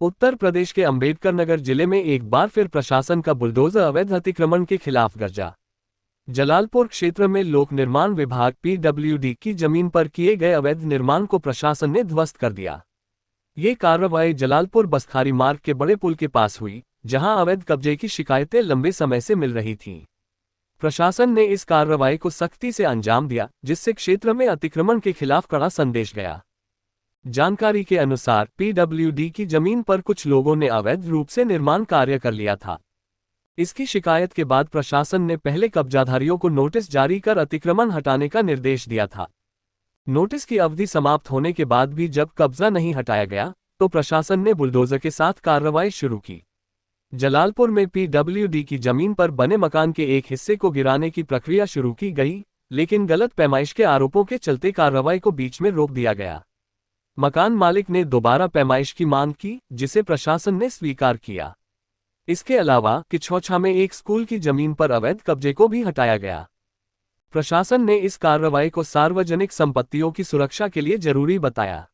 उत्तर प्रदेश के अंबेडकर नगर जिले में एक बार फिर प्रशासन का बुलडोजर अवैध अतिक्रमण के खिलाफ गरजा। जलालपुर क्षेत्र में लोक निर्माण विभाग पीडब्ल्यूडी की जमीन पर किए गए अवैध निर्माण को प्रशासन ने ध्वस्त कर दिया। ये कार्रवाई जलालपुर बसखारी मार्ग के बड़े पुल के पास हुई, जहां अवैध कब्जे की शिकायतें लंबे समय से मिल रही थीं। प्रशासन ने इस कार्रवाई को सख्ती से अंजाम दिया, जिससे क्षेत्र में अतिक्रमण के खिलाफ कड़ा संदेश गया। जानकारी के अनुसार पीडब्ल्यूडी की जमीन पर कुछ लोगों ने अवैध रूप से निर्माण कार्य कर लिया था। इसकी शिकायत के बाद प्रशासन ने पहले कब्जाधारियों को नोटिस जारी कर अतिक्रमण हटाने का निर्देश दिया था। नोटिस की अवधि समाप्त होने के बाद भी जब कब्जा नहीं हटाया गया, तो प्रशासन ने बुलडोजर के साथ कार्रवाई शुरू की। जलालपुर में पीडब्ल्यूडी की जमीन पर बने मकान के एक हिस्से को गिराने की प्रक्रिया शुरू की गई, लेकिन गलत पैमाइश के आरोपों के चलते कार्रवाई को बीच में रोक दिया गया। मकान मालिक ने दोबारा पैमाइश की मांग की, जिसे प्रशासन ने स्वीकार किया। इसके अलावा किछौछा में एक स्कूल की जमीन पर अवैध कब्जे को भी हटाया गया। प्रशासन ने इस कार्रवाई को सार्वजनिक संपत्तियों की सुरक्षा के लिए जरूरी बताया।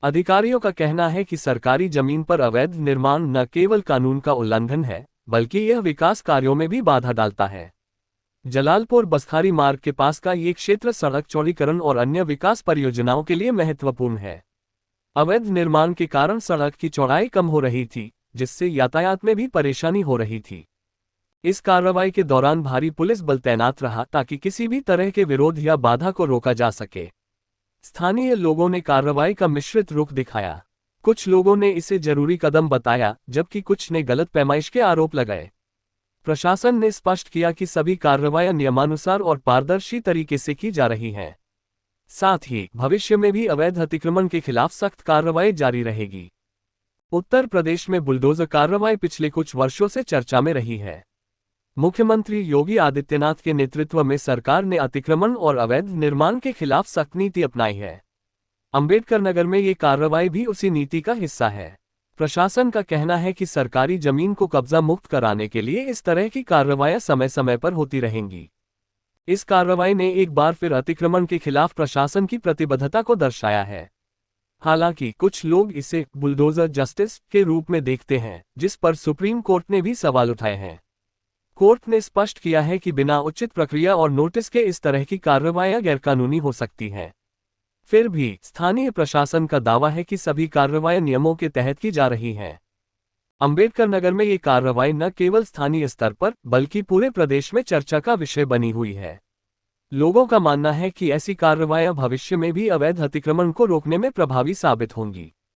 अधिकारियों का कहना है कि सरकारी जमीन पर अवैध निर्माण न केवल कानून का उल्लंघन है, बल्कि यह विकास कार्यों में भी बाधा डालता है। जलालपुर बसखारी मार्ग के पास का ये क्षेत्र सड़क चौड़ीकरण और अन्य विकास परियोजनाओं के लिए महत्वपूर्ण है। अवैध निर्माण के कारण सड़क की चौड़ाई कम हो रही थी, जिससे यातायात में भी परेशानी हो रही थी। इस कार्रवाई के दौरान भारी पुलिस बल तैनात रहा, ताकि किसी भी तरह के विरोध या बाधा को रोका जा सके। स्थानीय लोगों ने कार्रवाई का मिश्रित रुख दिखाया। कुछ लोगों ने इसे जरूरी कदम बताया, जबकि कुछ ने गलत पैमाइश के आरोप लगाए। प्रशासन ने स्पष्ट किया कि सभी कार्रवाइयां नियमानुसार और पारदर्शी तरीके से की जा रही हैं। साथ ही भविष्य में भी अवैध अतिक्रमण के खिलाफ सख्त कार्रवाई जारी रहेगी। उत्तर प्रदेश में बुलडोजर कार्रवाई पिछले कुछ वर्षों से चर्चा में रही है। मुख्यमंत्री योगी आदित्यनाथ के नेतृत्व में सरकार ने अतिक्रमण और अवैध निर्माण के खिलाफ सख्त नीति अपनाई है। अंबेडकर नगर में ये कार्रवाई भी उसी नीति का हिस्सा है। प्रशासन का कहना है कि सरकारी जमीन को कब्जा मुक्त कराने के लिए इस तरह की कार्रवाइयां समय समय पर होती रहेंगी। इस कार्रवाई ने एक बार फिर अतिक्रमण के खिलाफ प्रशासन की प्रतिबद्धता को दर्शाया है। हालांकि कुछ लोग इसे बुलडोजर जस्टिस के रूप में देखते हैं, जिस पर सुप्रीम कोर्ट ने भी सवाल उठाए हैं। कोर्ट ने स्पष्ट किया है कि बिना उचित प्रक्रिया और नोटिस के इस तरह की कार्रवाइयां गैरकानूनी हो सकती हैं। फिर भी स्थानीय प्रशासन का दावा है कि सभी कार्रवाइयां नियमों के तहत की जा रही हैं। अंबेडकर नगर में ये कार्रवाई न केवल स्थानीय स्तर पर, बल्कि पूरे प्रदेश में चर्चा का विषय बनी हुई है। लोगों का मानना है कि ऐसी कार्रवाइयां भविष्य में भी अवैध अतिक्रमण को रोकने में प्रभावी साबित होंगी।